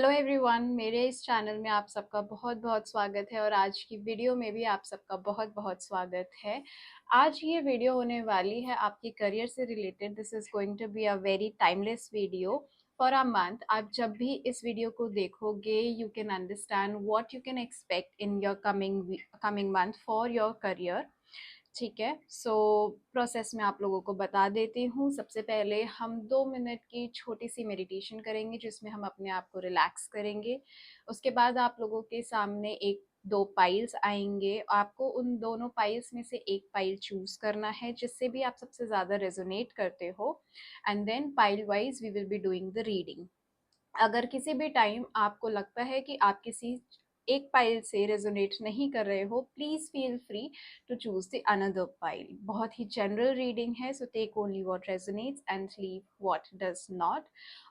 Hello everyone, मेरे इस channel में आप सबका बहुत बहुत स्वागत है और आज की वीडियो में भी आप सबका बहुत बहुत स्वागत है। आज ये वीडियो होने वाली है आपके करियर से related. This is going to be a very timeless video for a month. आप जब भी इस वीडियो को देखोगे you can understand what you can expect in your coming month for your career. ठीक है, सो प्रोसेस में आप लोगों को बता देती हूँ। सबसे पहले हम 2 मिनट की छोटी सी मेडिटेशन करेंगे जिसमें हम अपने आप को रिलैक्स करेंगे। उसके बाद आप लोगों के सामने एक दो पाइल्स आएंगे। आपको उन दोनों पाइल्स में से एक पाइल चूज करना है जिससे भी आप सबसे ज़्यादा रेजोनेट करते हो, and then pile wise we will be doing the reading. अगर किसी भी टाइम आपको लगता है कि आप किसी एक पाइल से रेजोनेट नहीं कर रहे हो, please feel free to choose the another pile. बहुत ही जनरल रीडिंग है, so take only what resonates and leave what does not.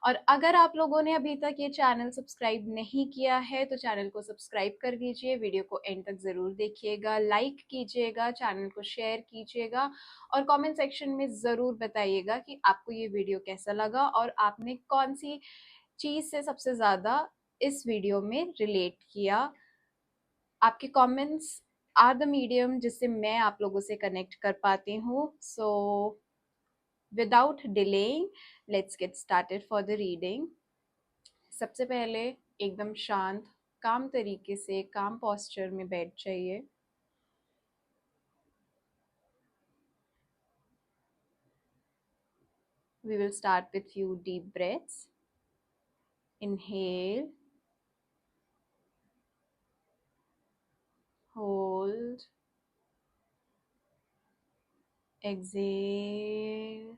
और अगर आप लोगों ने अभी तक ये चैनल सब्सक्राइब नहीं किया है तो चैनल को सब्सक्राइब कर दीजिए। वीडियो को एंड तक जरूर देखिएगा, लाइक कीजिएगा, चैनल को शेयर कीजिएगा और कमेंट सेक्शन में ज़रूर बताइएगा कि आपको ये वीडियो कैसा लगा और आपने कौन सी चीज से सबसे ज्यादा इस वीडियो में रिलेट किया। आपके कमेंट्स आर द मीडियम जिससे मैं आप लोगों से कनेक्ट कर पाती हूँ। So without delaying let's get started for the reading. सबसे पहले एकदम शांत काम तरीके से काम पोस्चर में बैठ जाइए। We will start with few deep breaths. Inhale, hold, exhale,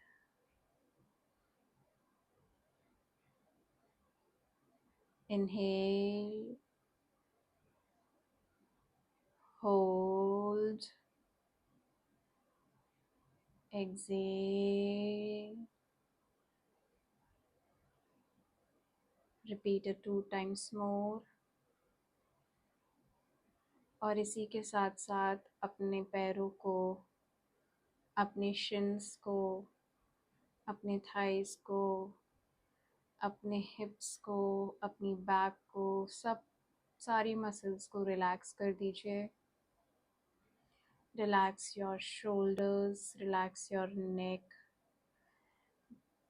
inhale, hold, exhale. Repeat it 2 times more। और इसी के साथ साथ अपने पैरों को, अपने शिन्स को, अपने थाइस को, अपने हिप्स को, अपनी बैक को, सब सारी मसल्स को रिलैक्स कर दीजिए। Relax your shoulders, relax your neck,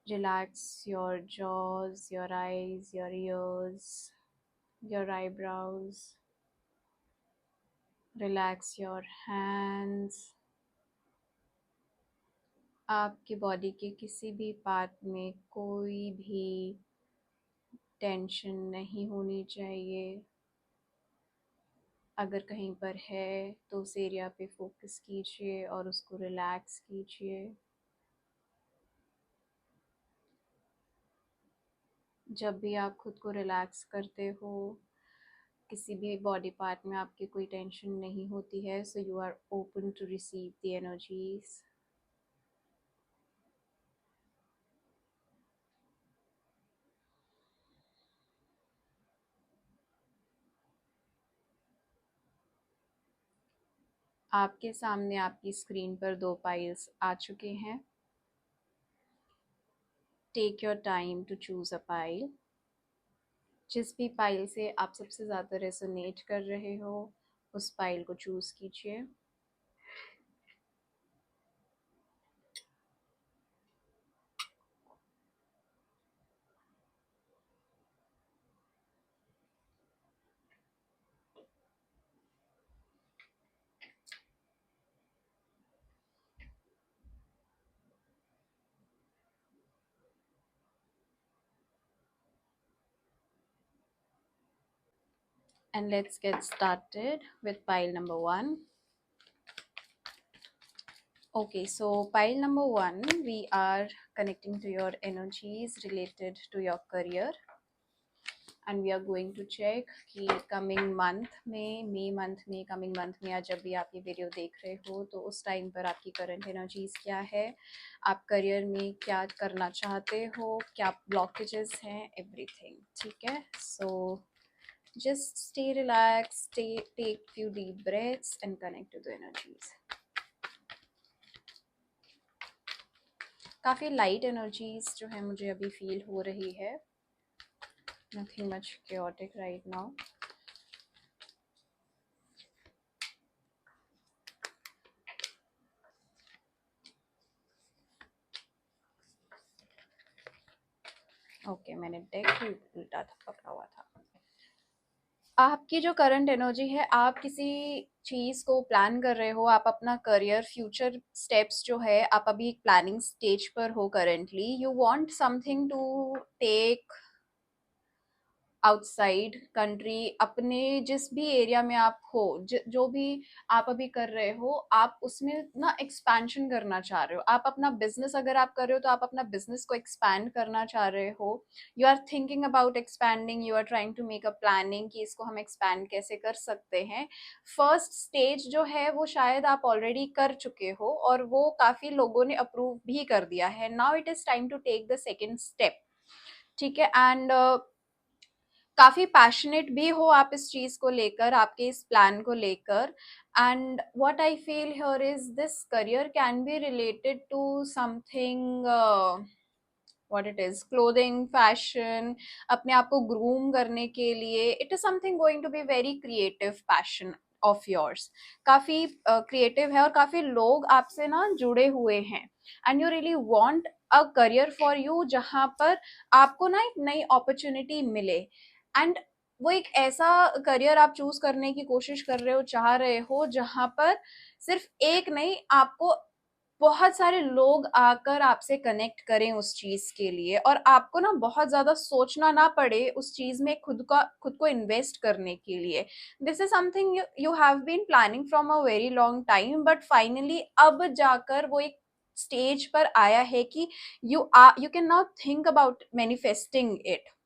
relax your jaws, your eyes, your ears, your eyebrows. Relax your hands. आपकी बॉडी के किसी भी पार्ट में कोई भी टेंशन नहीं होनी चाहिए। अगर कहीं पर है तो उस एरिया पे फोकस कीजिए और उसको रिलैक्स कीजिए। जब भी आप खुद को रिलैक्स करते हो, किसी भी बॉडी पार्ट में आपकी कोई टेंशन नहीं होती है, so you are open to receive the energies. आपके सामने आपकी स्क्रीन पर 2 पाइल्स आ चुके हैं। Take your time to choose a pile. जिस भी पाइल से आप सबसे ज़्यादा रेजोनेट कर रहे हो उस पाइल को चूज़ कीजिए। And let's get started with pile number 1. Okay, so pile number 1, we are connecting to your energies related to your career, and we are going to check कि coming month में, May month में, coming month में, या जब भी आप ये video देख रहे हो तो उस टाइम पर आपकी current energies क्या है, आप करियर में क्या करना चाहते हो, क्या ब्लॉकेजेस हैं, एवरीथिंग। ठीक है, so just stay relaxed, take few deep breaths and connect to the energies. काफ़ी लाइट एनर्जीज जो है मुझे अभी फील हो रही है। Nothing much chaotic right now. Okay, मैंने डेक ही उल्टा था पकड़ा हुआ था। आपकी जो करंट एनर्जी है, आप किसी चीज को प्लान कर रहे हो, आप अपना करियर फ्यूचर स्टेप्स जो है, आप अभी एक प्लानिंग स्टेज पर हो currently. You want something to take outside country, अपने जिस भी एरिया में आप हो, जो भी आप अभी कर रहे हो, आप उसमें ना एक्सपेंशन करना चाह रहे हो। आप अपना बिजनेस अगर आप कर रहे हो तो आप अपना बिजनेस को एक्सपैंड करना चाह रहे हो। You are thinking about expanding, you are trying to make a planning कि इसको हम एक्सपैंड कैसे कर सकते हैं। फर्स्ट स्टेज जो है वो शायद आप ऑलरेडी कर चुके हो और वो काफी लोगों ने अप्रूव भी कर दिया है। Now it is time to take the second step. ठीक है। एंड काफी पैशनेट भी हो आप इस चीज को लेकर, आपके इस प्लान को लेकर। And what I feel here is this career can be related to something, what it is, clothing, fashion, अपने आप को ग्रूम करने के लिए। It is something going to be very creative passion of yours. काफी creative है और काफी लोग आपसे ना जुड़े हुए हैं। And you really want a career for you जहां पर आपको ना एक नई अपॉर्चुनिटी मिले। एंड वो एक ऐसा करियर आप चूज करने की कोशिश कर रहे हो, चाह रहे हो, जहां पर सिर्फ एक नहीं, आपको बहुत सारे लोग आकर आपसे कनेक्ट करें उस चीज के लिए, और आपको ना बहुत ज्यादा सोचना ना पड़े उस चीज में खुद को इन्वेस्ट करने के लिए। This is something you have been planning from a very long time, but finally अब जाकर वो एक स्टेज पर आया है कि you can now think about manifesting it.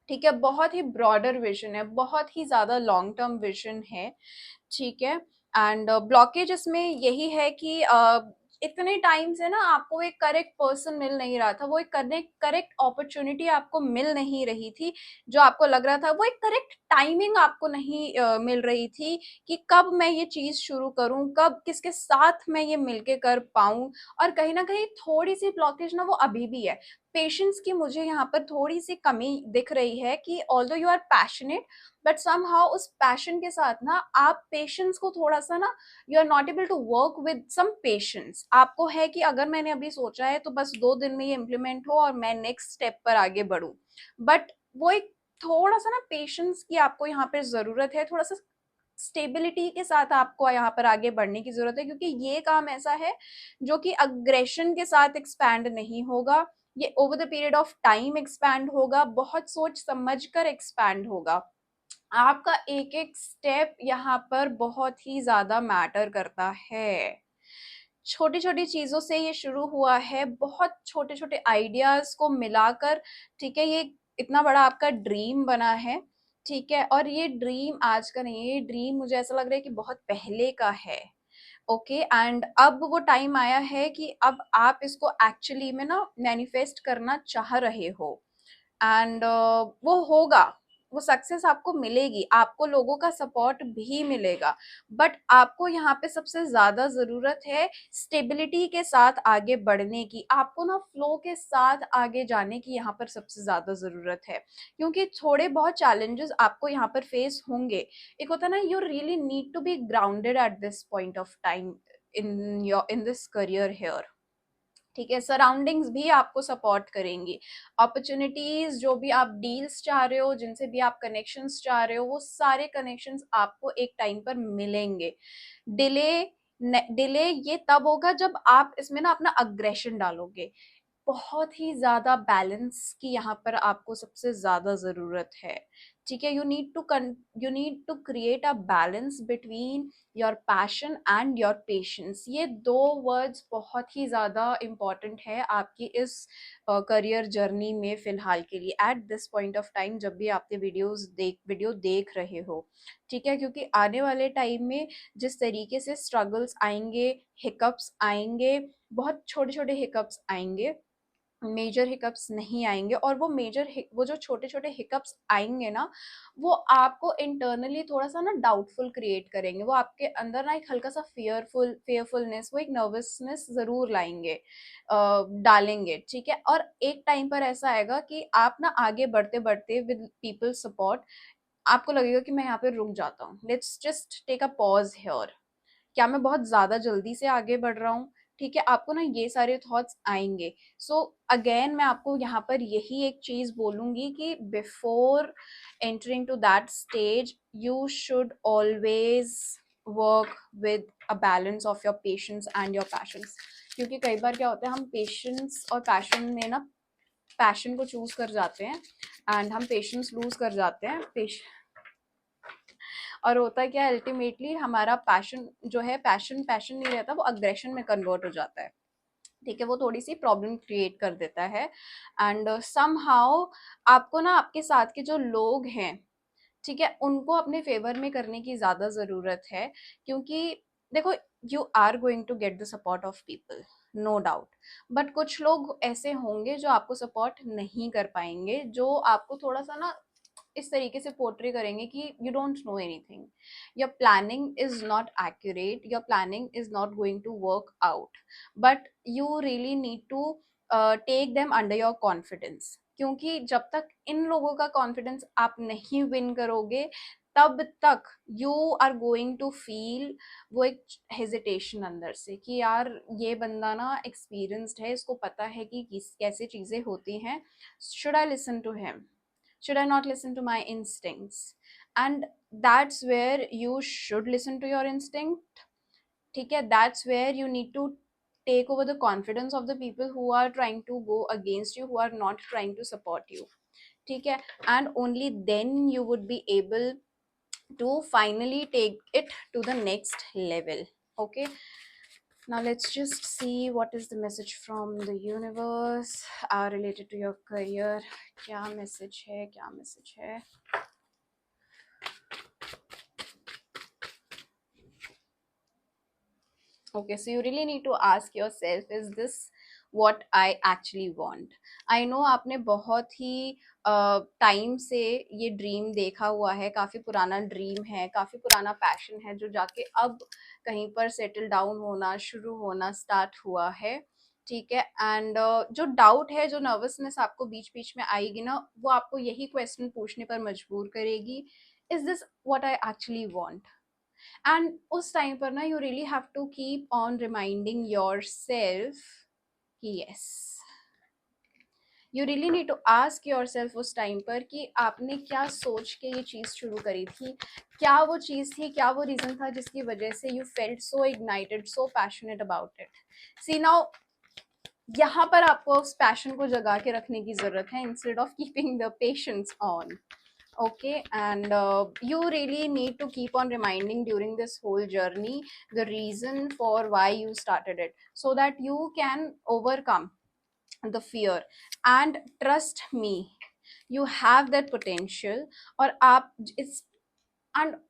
ठीक है। बहुत ही ब्रॉडर विजन है, बहुत ही ज्यादा लॉन्ग टर्म विजन है। ठीक है। एंड ब्लॉकेज इसमें यही है कि इतने टाइम से ना आपको एक करेक्ट पर्सन मिल नहीं रहा था, वो एक करेक्ट अपॉर्चुनिटी आपको मिल नहीं रही थी। जो आपको लग रहा था वो एक करेक्ट टाइमिंग आपको नहीं मिल रही थी कि कब मैं ये चीज शुरू करूं, कब किसके साथ मैं ये मिलके कर पाऊं। और कहीं ना कहीं थोड़ी सी ब्लॉकेज ना वो अभी भी है। पेशेंस की मुझे यहाँ पर थोड़ी सी कमी दिख रही है कि although you are passionate, but somehow उस पैशन के साथ ना आप पेशेंस को थोड़ा सा ना, you are not able to work with some patience. आपको है कि अगर मैंने अभी सोचा है तो बस 2 दिन में ये इम्प्लीमेंट हो और मैं नेक्स्ट स्टेप पर आगे बढ़ूं। बट वो एक थोड़ा सा ना पेशेंस की आपको यहाँ पे जरूरत है, थोड़ा सा स्टेबिलिटी के साथ आपको यहाँ पर आगे बढ़ने की जरूरत है, क्योंकि ये काम ऐसा है जो कि अग्रेशन के साथ एक्सपैंड नहीं होगा। ये over the period of time expand होगा, बहुत सोच समझ कर एक्सपैंड होगा। आपका एक एक स्टेप यहाँ पर बहुत ही ज्यादा मैटर करता है। छोटी छोटी चीजों से ये शुरू हुआ है, बहुत छोटे छोटे आइडियाज को मिलाकर। ठीक है। ये इतना बड़ा आपका ड्रीम बना है। ठीक है। और ये ड्रीम आज का नहीं है, ये ड्रीम मुझे ऐसा लग रहा है कि बहुत पहले का है। ओके। एंड अब वो टाइम आया है कि अब आप इसको एक्चुअली में ना मैनिफेस्ट करना चाह रहे हो। एंड वो होगा, वो सक्सेस आपको मिलेगी, आपको लोगों का सपोर्ट भी मिलेगा। बट आपको यहाँ पे सबसे ज्यादा जरूरत है स्टेबिलिटी के साथ आगे बढ़ने की। आपको ना फ्लो के साथ आगे जाने की यहाँ पर सबसे ज्यादा जरूरत है, क्योंकि थोड़े बहुत चैलेंजेस आपको यहाँ पर फेस होंगे। एक होता है ना, you really need to be grounded at this point of time in this career here. ठीक है। सराउंडिंग्स भी आपको सपोर्ट करेंगी। अपॉर्चुनिटीज, जो भी आप डील्स चाह रहे हो, जिनसे भी आप कनेक्शंस चाह रहे हो, वो सारे कनेक्शंस आपको एक टाइम पर मिलेंगे। डिले डिले ये तब होगा जब आप इसमें ना अपना अग्रेशन डालोगे। बहुत ही ज्यादा बैलेंस की यहाँ पर आपको सबसे ज्यादा जरूरत है। ठीक है। You need to create a balance between your passion and your patience. ये दो वर्ड्स बहुत ही ज्यादा इंपॉर्टेंट है आपकी इस करियर जर्नी में फिलहाल के लिए, eight this point of time, जब भी आप ये वीडियो देख रहे हो। ठीक है। क्योंकि आने वाले टाइम में जिस तरीके से स्ट्रगल्स आएंगे, हिकअप्स आएंगे, बहुत छोटे छोटे हिकअप्स आएंगे, मेजर हिकअप्स नहीं आएंगे। और वो जो छोटे छोटे हिकअप्स आएंगे ना, वो आपको इंटरनली थोड़ा सा ना डाउटफुल क्रिएट करेंगे। वो आपके अंदर ना एक हल्का सा फेयरफुलनेस, वो एक नर्वसनेस जरूर लाएंगे, डालेंगे, ठीक है। और एक टाइम पर ऐसा आएगा कि आप ना आगे बढ़ते बढ़ते विद पीपल सपोर्ट आपको लगेगा कि मैं यहाँ पे रुक जाता हूँ, let's just take a pause here, क्या मैं बहुत ज्यादा जल्दी से आगे बढ़ रहा हूँ, ठीक है। आपको ना ये सारे थॉट्स आएंगे। सो अगेन मैं आपको यहाँ पर यही एक चीज बोलूंगी कि before entering to that stage you should always work with a balance of your patience and your passions. क्योंकि कई बार क्या होता है, हम पेशेंस और पैशन में ना पैशन को चूज कर जाते हैं एंड हम पेशेंस लूज कर जाते हैं। और होता है क्या, अल्टीमेटली हमारा पैशन जो है, पैशन पैशन नहीं रहता, वो अग्रेशन में कन्वर्ट हो जाता है, ठीक है। वो थोड़ी सी प्रॉब्लम क्रिएट कर देता है। एंड समहाउ आपको ना आपके साथ के जो लोग हैं, ठीक है, उनको अपने फेवर में करने की ज्यादा जरूरत है। क्योंकि देखो, you are going to get the support of people, no doubt. But कुछ लोग ऐसे होंगे जो आपको सपोर्ट नहीं कर पाएंगे, जो आपको थोड़ा सा ना इस तरीके से पोर्ट्रे करेंगे कि you don't know anything, your planning is not accurate, your planning is not going to work out. But you really need to take them under your confidence. क्योंकि जब तक इन लोगों का कॉन्फिडेंस आप नहीं विन करोगे, तब तक you are going to feel वो एक हेजिटेशन अंदर से कि यार ये बंदा ना एक्सपीरियंस्ड है, इसको पता है कि कैसे चीजें होती हैं, should I listen to him, should I not listen to my instincts? And that's where you should listen to your instinct, ठीक है। That's where you need to take over the confidence of the people who are trying to go against you, who are not trying to support you, ठीक है। And only then you would be able to finally take it to the next level, okay। Now let's just see what is the message from the universe related to your career। क्या message है, क्या message है? Okay, so you really need to ask yourself, is this what I actually want? I know आपने बहुत ही time से ये dream देखा हुआ है, काफी पुराना ड्रीम है, काफी पुराना पैशन है, जो जाके अब कहीं पर सेटल डाउन होना शुरू होना स्टार्ट हुआ है, ठीक है। एंड जो डाउट है, जो नर्वसनेस आपको बीच बीच में आएगी ना, वो आपको यही क्वेश्चन पूछने पर मजबूर करेगी, is this what I actually want? And उस टाइम पर ना you really have to keep on reminding yourself कि yes, you really need to ask yourself उस टाइम पर कि आपने क्या सोच के ये चीज़ शुरू करी थी, क्या वो चीज़ थी, क्या वो रीज़न था जिसकी वजह से you felt so ignited, so passionate about it. See now, यहाँ पर आपको उस पैशन को जगा के रखने की जरूरत है, instead of keeping the patience on, okay। And you really need to keep on reminding during this whole journey the reason for why you started it, so that you can overcome the fear, and trust me, you have that potential। और आप it's and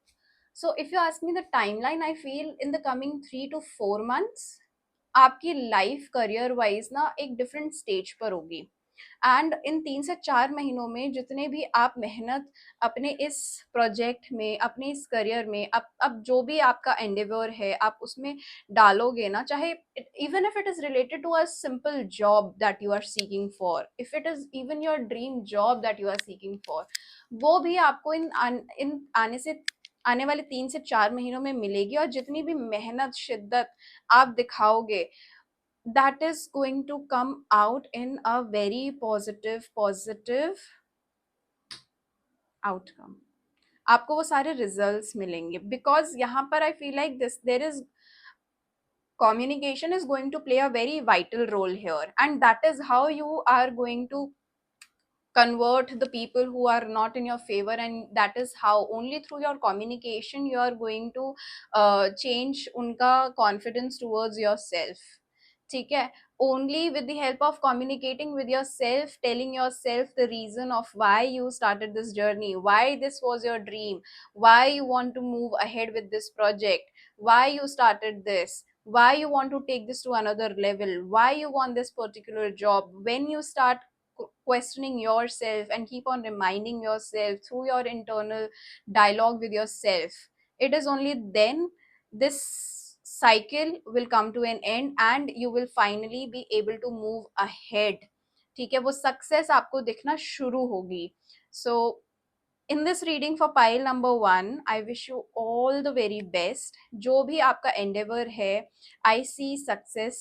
so if you ask me the timeline, I feel in the coming 3 to 4 months आपकी life career wise ना एक different stage पर होगी। And in 3 से 4 महीनों में जितने भी आप मेहनत अपने इस प्रोजेक्ट में, अपने इस करियर में, अब जो भी आपका एंडेवर है आप उसमें डालोगे ना, चाहे even if it is related to a simple job that you are seeking for, if it is even your dream job that you are seeking for, वो भी आपको इन आने वाले 3 से 4 महीनों में मिलेगी। और जितनी भी मेहनत शिद्दत आप दिखाओगे, that is going to come out in a very positive outcome। आपको वो सारे रिजल्ट्स मिलेंगे, बिकॉज यहाँ पर आई feel like this there is communication is going to play a very vital role here, and that is how you are going to convert the people who are not in your favor, and that is how only through your communication you are going to change unka confidence towards yourself, ठीक है। only with the help of communicating with yourself, telling yourself the reason of why you started this journey, why this was your dream, why you want to move ahead with this project, why you started this, why you want to take this to another level, why you want this particular job. When you start questioning yourself and keep on reminding yourself through your internal dialogue with yourself, it is only then this cycle will come to an end and you will finally be able to move ahead. ठीक है, वो success आपको दिखना शुरू होगी. So in this reading for pile number 1, I wish you all the very best. जो भी आपका endeavor है, I see success.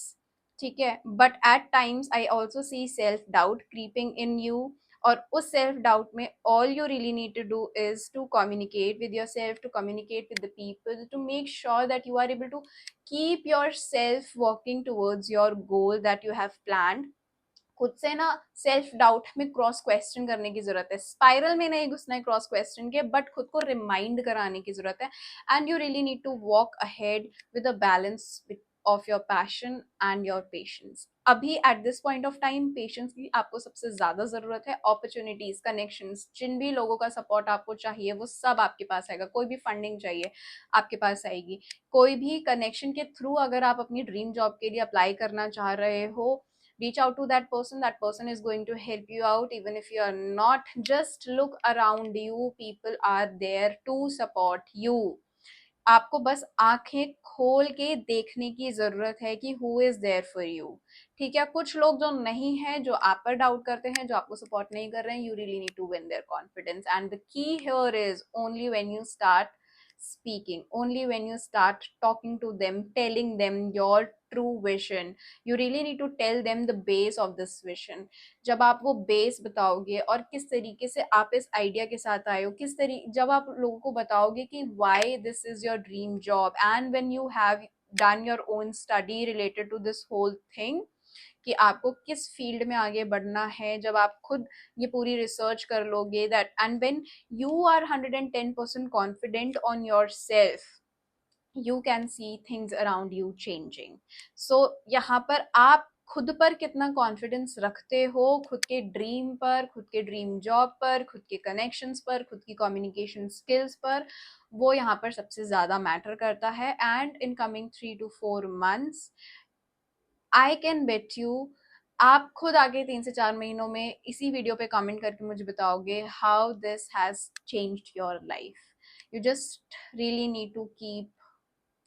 ठीक है, but at times I also see self doubt creeping in you. और उस self doubt में all you really need to do is to communicate with yourself, to communicate with the people, to make sure that you are able to keep yourself walking towards your goal that you have planned. खुद से ना self doubt में cross question करने की जरूरत है, spiral में नहीं घुसना है क्रॉस क्वेश्चन के, बट खुद को रिमाइंड कराने की जरूरत है. And you really need to walk ahead with a balance of your passion and your patience. अभी at this point of time patience की आपको सबसे ज्यादा जरूरत है. अपॉर्चुनिटीज, कनेक्शंस, जिन भी लोगों का सपोर्ट आपको चाहिए वो सब आपके पास आएगा. कोई भी फंडिंग चाहिए आपके पास आएगी. कोई भी कनेक्शन के थ्रू अगर आप अपनी ड्रीम जॉब के लिए अप्लाई करना चाह रहे हो, reach out to that person. That person is going to help you out. Even if you are not, just look around you, people are there to support you. आपको बस आंखें खोल के देखने की जरूरत है कि who is there for you. ठीक है, कुछ लोग जो नहीं है, जो आप पर डाउट करते हैं, जो आपको सपोर्ट नहीं कर रहे हैं, you really need to win their confidence. And the key here is only when you start speaking, only when you start talking to them, telling them your true vision. You really need to tell them the base of this vision. जब आप वो base बताओगे और किस तरीके से आप इस आइडिया के साथ आए हो, किस तरीके जब आप लोगों को बताओगे कि why this is your dream job, and when you have done your own study related to this whole thing, कि आपको किस फील्ड में आगे बढ़ना है, जब आप खुद ये पूरी रिसर्च कर लोगे, that and when you are 110% confident on yourself, you can see things around you changing. So यहाँ पर आप खुद पर कितना कॉन्फिडेंस रखते हो, खुद के ड्रीम पर, खुद के ड्रीम जॉब पर, खुद के कनेक्शंस पर, खुद की कम्युनिकेशन स्किल्स पर, वो यहाँ पर सबसे ज्यादा मैटर करता है. And in coming 3 to 4 months, I can bet you, आप खुद आगे 3 से 4 महीनों में इसी वीडियो पे कमेंट करके मुझे बताओगे how this has changed your life. You just really need to keep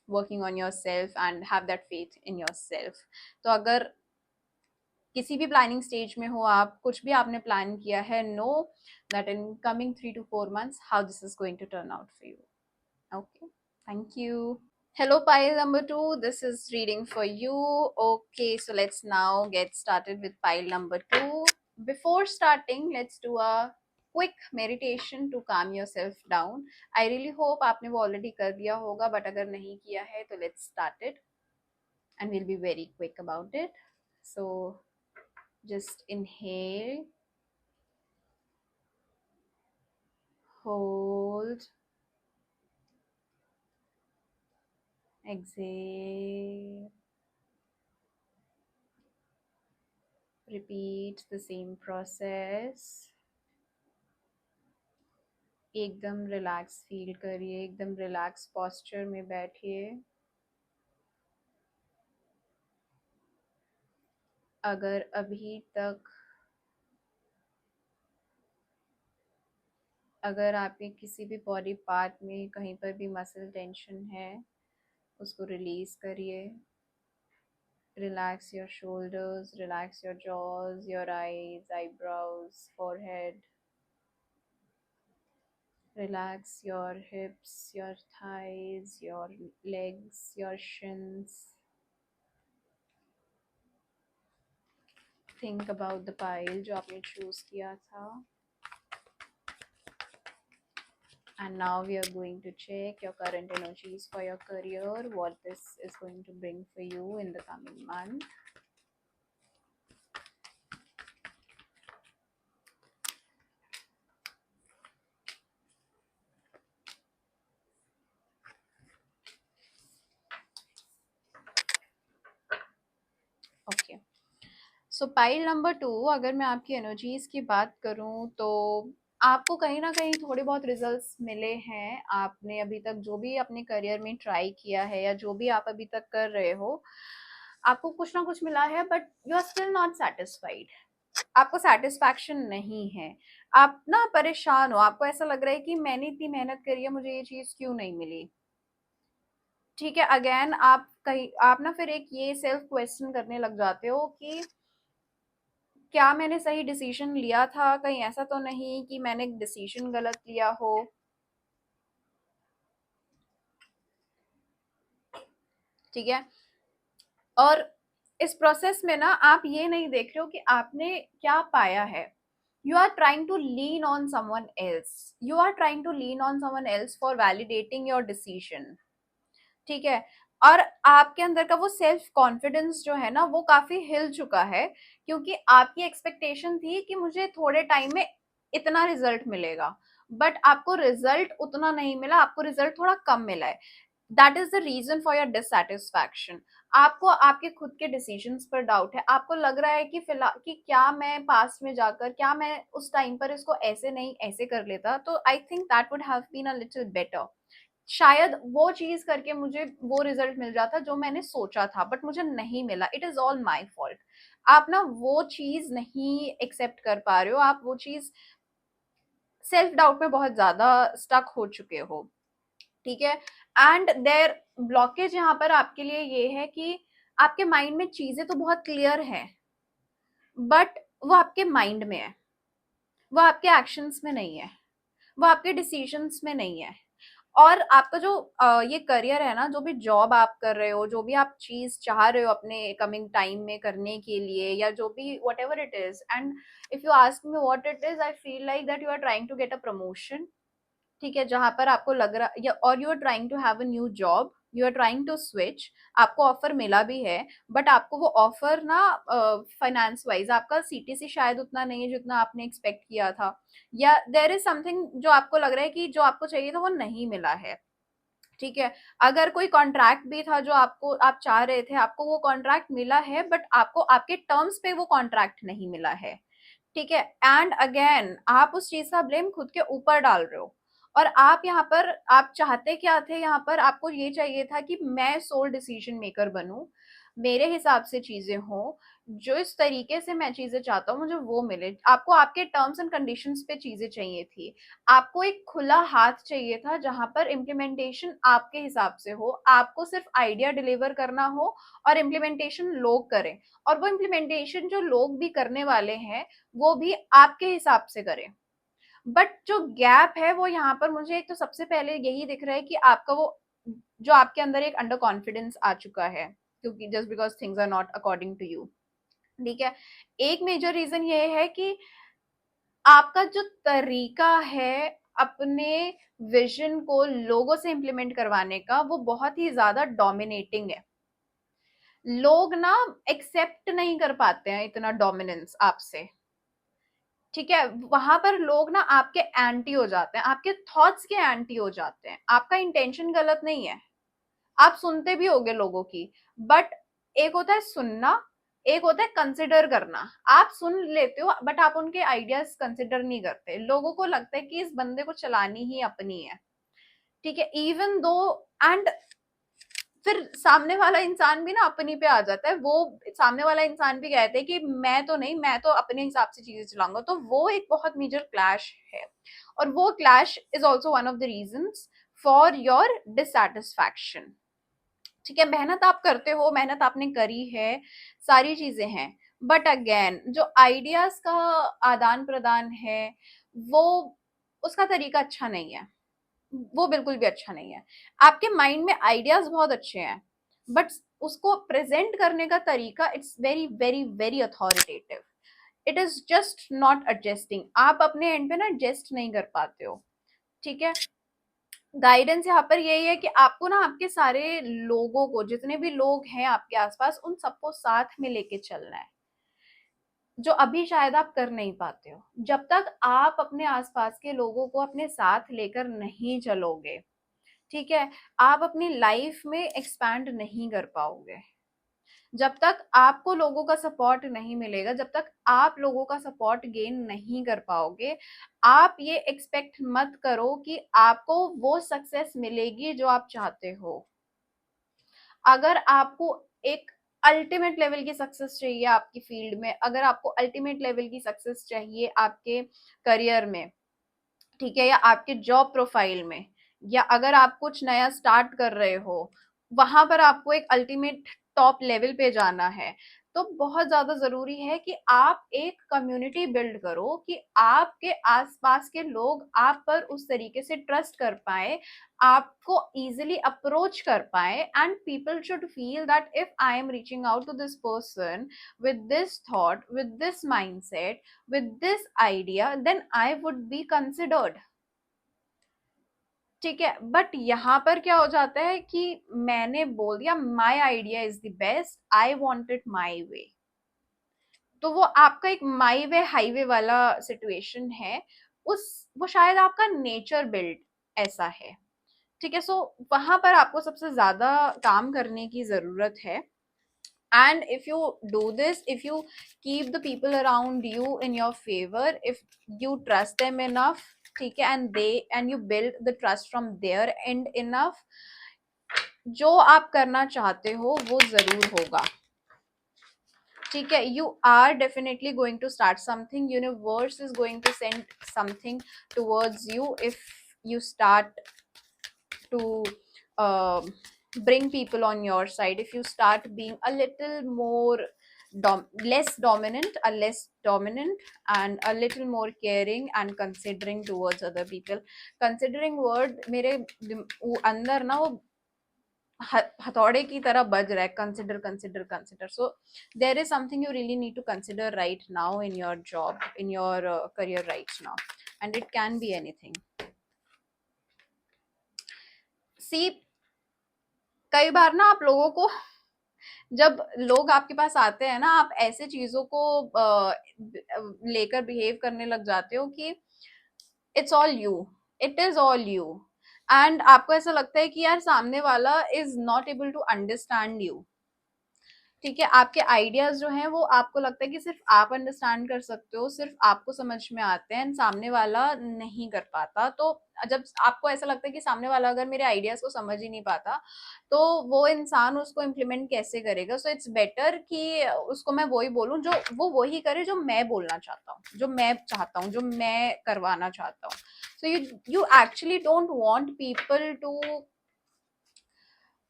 working on yourself and have that faith in yourself. तो अगर किसी भी प्लानिंग स्टेज में हो, आप कुछ भी आपने प्लान किया है, know that in coming 3 to 4 months how this is going to turn out for you. Okay, thank you. Hello, pile number 2. This is reading for you. Okay, so let's now get started with pile number 2. Before starting, let's do a quick meditation to calm yourself down. I really hope आपने वो already कर दिया होगा, but अगर नहीं किया है तो let's start it, and we'll be very quick about it. So just inhale, hold, exhale. Repeat the same process. एकदम रिलैक्स फील करिए, एकदम रिलैक्स पोस्चर में बैठिए. अगर अभी तक अगर आपके किसी भी बॉडी पार्ट में कहीं पर भी मसल टेंशन है, उसको रिलीज करिए. Relax your shoulders, relax your jaws, your eyes, eyebrows, forehead. Relax your hips, your thighs, your legs, your shins. Think about the pile जो आपने choose किया था. And now we are going to check your current energies for your career, what this is going to bring for you in the coming month. Okay, so pile number 2, अगर मैं आपकी energies की बात करूं तो आपको कहीं ना कहीं थोड़े बहुत रिजल्ट्स मिले हैं, आपने अभी तक जो भी अपने करियर में ट्राई किया है या जो भी आप अभी तक कर रहे हो, आपको कुछ ना कुछ मिला है, but you are still not satisfied. आपको सेटिस्फैक्शन नहीं है, आप ना परेशान हो, आपको ऐसा लग रहा है कि मैंने इतनी मेहनत करी है, मुझे ये चीज क्यों नहीं मिली। ठीक है, अगेन आप कहीं आप ना फिर एक ये सेल्फ क्वेश्चन करने लग जाते हो कि क्या मैंने सही डिसीजन लिया था, कहीं ऐसा तो नहीं कि मैंने डिसीजन गलत लिया हो। ठीक है, और इस प्रोसेस में ना आप ये नहीं देख रहे हो कि आपने क्या पाया है। You are trying to lean on someone else, you are trying to lean on someone else for validating your decision. ठीक है, और आपके अंदर का वो सेल्फ कॉन्फिडेंस जो है ना वो काफी हिल चुका है, क्योंकि आपकी एक्सपेक्टेशन थी कि मुझे थोड़े टाइम में इतना रिजल्ट मिलेगा, बट आपको रिजल्ट उतना नहीं मिला, आपको रिजल्ट थोड़ा कम मिला है। That is the reason for your dissatisfaction. आपको आपके खुद के डिसीजंस पर डाउट है, आपको लग रहा है कि फिलहाल कि क्या मैं पास्ट में जाकर, क्या मैं उस टाइम पर इसको ऐसे नहीं ऐसे कर लेता, तो I think that would have been a little better. शायद वो चीज करके मुझे वो रिजल्ट मिल जाता जो मैंने सोचा था, बट मुझे नहीं मिला, it is all my fault. आप ना वो चीज नहीं एक्सेप्ट कर पा रहे हो, आप वो चीज सेल्फ डाउट में बहुत ज्यादा स्टक हो चुके हो। ठीक है, एंड देयर ब्लॉकेज यहाँ पर आपके लिए ये है कि आपके माइंड में चीजें तो बहुत क्लियर है, बट वो आपके माइंड में है, वो आपके एक्शंस में नहीं है, वो आपके डिसीजंस में नहीं है। और आपका जो ये करियर है ना, जो भी जॉब आप कर रहे हो, जो भी आप चीज चाह रहे हो अपने कमिंग टाइम में करने के लिए, या जो भी whatever it is, and if you ask me what it is, I feel like that you are trying to get a promotion. ठीक है, जहां पर आपको लग रहा या और you are trying to have a new job, you are trying to switch, आपको ऑफर मिला भी है, बट आपको वो ऑफर ना फाइनेंस वाइज आपका सीटीसी शायद उतना नहीं है जितना आपने एक्सपेक्ट किया था, या देर इज समथिंग जो आपको लग रहा है कि जो आपको चाहिए था वो नहीं मिला है। ठीक है, अगर कोई कॉन्ट्रैक्ट भी था जो आपको आप चाह रहे थे, आपको वो कॉन्ट्रैक्ट मिला है, बट आपको आपके टर्म्स पे वो कॉन्ट्रैक्ट नहीं मिला है। ठीक है, एंड अगेन आप उस चीज का ब्लेम खुद के ऊपर डाल रहे हो। और आप यहाँ पर आप चाहते क्या थे, यहाँ पर आपको ये चाहिए था कि मैं सोल डिसीजन मेकर बनूं, मेरे हिसाब से चीजें हो, जो इस तरीके से मैं चीजें चाहता हूँ मुझे वो मिले। आपको आपके टर्म्स एंड कंडीशंस पे चीजें चाहिए थी, आपको एक खुला हाथ चाहिए था जहां पर इम्प्लीमेंटेशन आपके हिसाब से हो, आपको सिर्फ आइडिया डिलीवर करना हो और इम्प्लीमेंटेशन लोग करें, और वो इम्प्लीमेंटेशन जो लोग भी करने वाले हैं वो भी आपके हिसाब से करें। बट जो गैप है वो यहाँ पर मुझे एक तो सबसे पहले यही दिख रहा है कि आपका वो जो आपके अंदर एक अंडर कॉन्फिडेंस आ चुका है, क्योंकि just because things are not according to you. ठीक है, एक मेजर रीजन ये है कि आपका जो तरीका है अपने विजन को लोगों से इंप्लीमेंट करवाने का, वो बहुत ही ज्यादा डोमिनेटिंग है। लोग ना एक्सेप्ट नहीं कर पाते हैं इतना डोमिनेंस आपसे। ठीक है, वहां पर लोग ना आपके एंटी हो जाते हैं, आपके थॉट्स के एंटी हो जाते हैं। आपका इंटेंशन गलत नहीं है, आप सुनते भी होगे लोगों की, बट एक होता है सुनना, एक होता है कंसिडर करना। आप सुन लेते हो बट आप उनके आइडियाज कंसिडर नहीं करते, लोगों को लगता है कि इस बंदे को चलानी ही अपनी है। ठीक है, इवन दो, एंड फिर सामने वाला इंसान भी ना अपनी पे आ जाता है, वो सामने वाला इंसान भी कहते हैं कि मैं तो नहीं, मैं तो अपने हिसाब से चीजें चलाऊंगा, तो वो एक बहुत मेजर क्लैश है। और वो clash is also one of the reasons for your dissatisfaction. ठीक है, मेहनत आप करते हो, मेहनत आपने करी है, सारी चीजें हैं, बट अगेन जो आइडियाज का आदान प्रदान है वो उसका तरीका अच्छा नहीं है, वो बिल्कुल भी अच्छा नहीं है। आपके माइंड में आइडियाज बहुत अच्छे हैं, बट उसको प्रेजेंट करने का तरीका it's very very very authoritative, it is just not adjusting, आप अपने एंड पे ना एडजस्ट नहीं कर पाते हो। ठीक है, गाइडेंस यहाँ पर यही है कि आपको ना आपके सारे लोगों को, जितने भी लोग हैं आपके आसपास, उन सबको साथ में लेके चलना है, जो अभी शायद आप कर नहीं पाते हो। जब तक आप अपने आसपास के लोगों को अपने साथ लेकर नहीं चलोगे, ठीक है, आप अपनी लाइफ में एक्सपैंड नहीं कर पाओगे। जब तक आपको लोगों का सपोर्ट नहीं मिलेगा, जब तक आप लोगों का सपोर्ट गेन नहीं कर पाओगे, आप ये एक्सपेक्ट मत करो कि आपको वो सक्सेस मिलेगी जो आप चाहते हो। अगर आपको एक अल्टीमेट लेवल की सक्सेस चाहिए आपकी फील्ड में, अगर आपको अल्टीमेट लेवल की सक्सेस चाहिए आपके करियर में, ठीक है, या आपके जॉब प्रोफाइल में, या अगर आप कुछ नया स्टार्ट कर रहे हो, वहां पर आपको एक अल्टीमेट टॉप लेवल पे जाना है, तो बहुत ज्यादा जरूरी है कि आप एक कम्युनिटी बिल्ड करो कि आपके आसपास के लोग आप पर उस तरीके से ट्रस्ट कर पाए, आपको इजीली अप्रोच कर पाए, and people should feel that if I am reaching out to this person with this thought, with this mindset, with this idea, then I would be considered। ठीक है, बट यहाँ पर क्या हो जाता है कि मैंने बोल दिया my idea is the best, I want it my way, तो वो आपका एक माई वे हाईवे वाला सिचुएशन है। उस वो शायद आपका नेचर बिल्ड ऐसा है। ठीक है, सो वहां पर आपको सबसे ज्यादा काम करने की जरूरत है। And if you do this, if you keep the people around you in your favor, if you trust them enough, ठीक है, and you build the trust from their end enough, जो आप करना चाहते हो वो जरूर होगा। ठीक है, you are definitely going to start something, universe is going to send something towards you if you start to bring people on your side, if you start being a little more less dominant, and a little more caring and considering towards other people। considering word मेरे अंदर ना वो हथौड़े की तरह बज रहा है, consider consider consider. So there is something you really need to consider right now in your job, in your career right now, and it can be anything. See, कई बार ना आप लोगों को, जब लोग आपके पास आते हैं ना, आप ऐसे चीजों को लेकर बिहेव करने लग जाते हो कि it's all you, it is all you, and आपको ऐसा लगता है कि यार सामने वाला is not able to understand you. ठीक है, आपके आइडियाज जो हैं वो आपको लगता है कि सिर्फ आप अंडरस्टैंड कर सकते हो, सिर्फ आपको समझ में आते हैं, सामने वाला नहीं कर पाता। तो जब आपको ऐसा लगता है कि सामने वाला अगर मेरे आइडियाज को समझ ही नहीं पाता, तो वो इंसान उसको इम्प्लीमेंट कैसे करेगा। सो इट्स बेटर कि उसको मैं वही बोलूं जो वो वही करे जो मैं बोलना चाहता हूँ, जो मैं चाहता हूँ, जो मैं करवाना चाहता हूँ। So you actually don't want people to,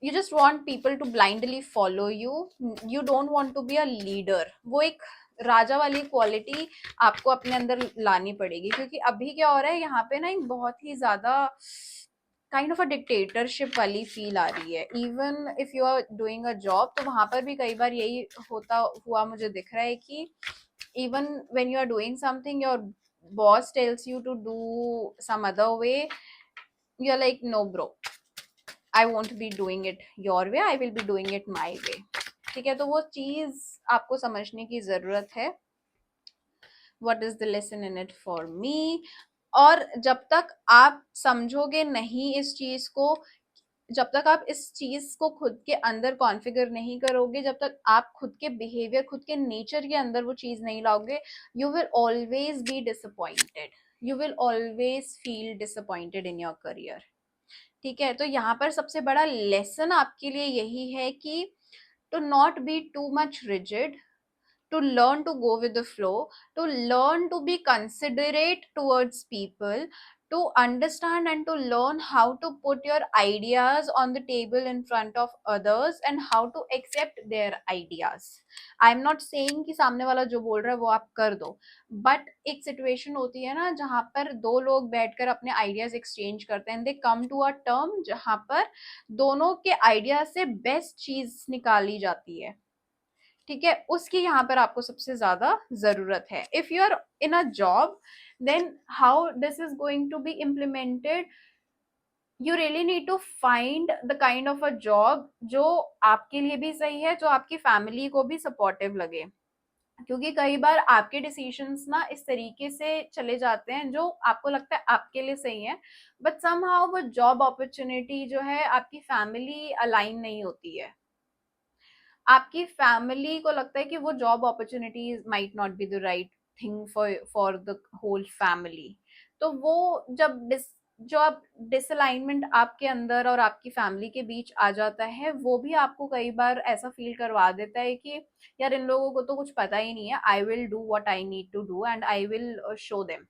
you just want people to blindly follow you, you don't want to be a leader। वो एक राजा वाली क्वालिटी आपको अपने अंदर लानी पड़ेगी, क्योंकि अभी क्या हो रहा है यहाँ पे ना, एक बहुत ही ज्यादा काइंड ऑफ अ डिक्टेटरशिप वाली फील आ रही है। Even if you are doing a job, तो वहां पर भी कई बार यही होता हुआ मुझे दिख रहा है कि even when you are doing something, your boss tells you to do some other way, you're like no bro, I won't be doing it your way, I will be doing it my way. ठीक है, तो वो चीज आपको समझने की जरूरत है, what is the lesson in it for me. और जब तक आप समझोगे नहीं इस चीज को, जब तक आप इस चीज को खुद के अंदर कॉन्फ़िगर नहीं करोगे, जब तक आप खुद के बिहेवियर, खुद के नेचर के अंदर वो चीज नहीं लाओगे, you will always be disappointed, you will always feel disappointed in your career. ठीक है, तो यहाँ पर सबसे बड़ा लेसन आपके लिए यही है कि to not be too much rigid, to learn to go with the flow, to learn to be considerate towards people, to understand and to learn how to put your ideas on the table in front of others and how to accept their ideas। I'm not saying कि सामने वाला जो बोल रहा है वो आप कर दो, बट एक सिचुएशन होती है ना जहां पर दो लोग बैठकर अपने आइडियाज एक्सचेंज करते हैं, दे कम टू अ टर्म जहां पर दोनों के आइडिया से बेस्ट चीज निकाली जाती है। ठीक है, उसकी यहाँ पर आपको सबसे ज्यादा जरूरत है। If you are in a job, then how this is going to be implemented, you really need to find the kind of a job जो आपके लिए भी सही है, जो आपकी फैमिली को भी सपोर्टिव लगे। क्योंकि कई बार आपके डिसीजंस ना इस तरीके से चले जाते हैं जो आपको लगता है आपके लिए सही है, बट समहाउ वो जॉब अपॉर्चुनिटी जो है आपकी फैमिली अलाइन नहीं होती है। आपकी फैमिली को लगता है कि वो job opportunities might not be the right thing for the whole family. तो वो जब जो आप डिसअलाइनमेंट आपके अंदर और आपकी फैमिली के बीच आ जाता है, वो भी आपको कई बार ऐसा फील करवा देता है कि यार इन लोगों को तो कुछ पता ही नहीं है, I will do what I need to do and I will show them.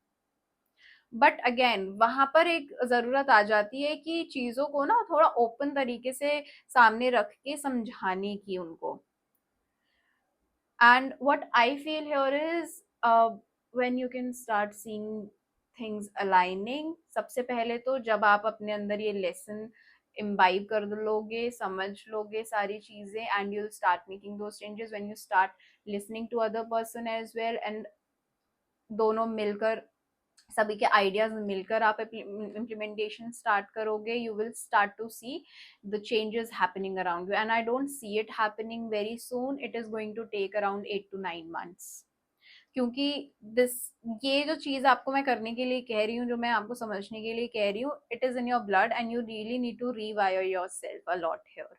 But again वहां पर एक जरूरत आ जाती है कि चीजों को ना थोड़ा ओपन तरीके से सामने रख के समझाने की उनको। And what I feel here is when you can start seeing things aligning, सबसे पहले तो जब आप अपने अंदर ये लेसन इम्बाइब कर लोगे, समझ लोगे सारी चीजें, and you'll start making those changes when you start listening to other person as well, and दोनों मिलकर सभी के आइडियाज मिलकर आप इम्प्लीमेंटेशन स्टार्ट करोगे, you will start to see the changes happening around you. And I don't see it happening very soon, it is going to take around 8 to 9 months। क्योंकि this ये जो चीज आपको मैं करने के लिए कह रही हूँ, जो मैं आपको समझने के लिए कह रही हूँ, it is in your blood and you really need to rewire yourself a lot here.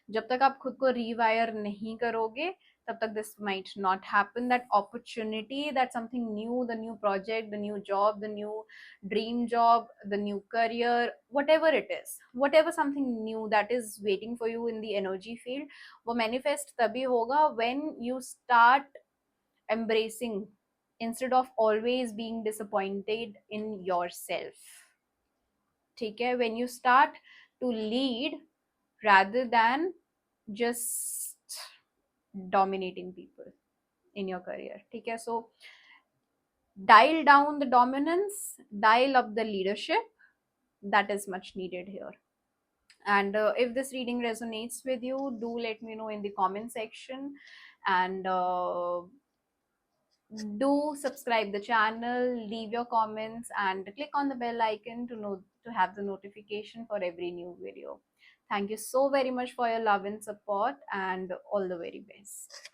जब तक आप खुद को रीवायर नहीं करोगे, तब तक this might not happen, that opportunity, that something new, the new project, the new job, the new dream job, the new career, whatever it is, whatever something new that is waiting for you in the energy field, वो manifest तभी होगा when you start embracing instead of always being disappointed in yourself। ठीक है, when you start to lead rather than just dominating people in your career। ठीक है, so dial down the dominance, dial up the leadership, that is much needed here। And if this reading resonates with you, do let me know in the comment section, and do subscribe the channel, leave your comments, and click on the bell icon to have the notification for every new video। Thank you so very much for your love and support, and all the very best।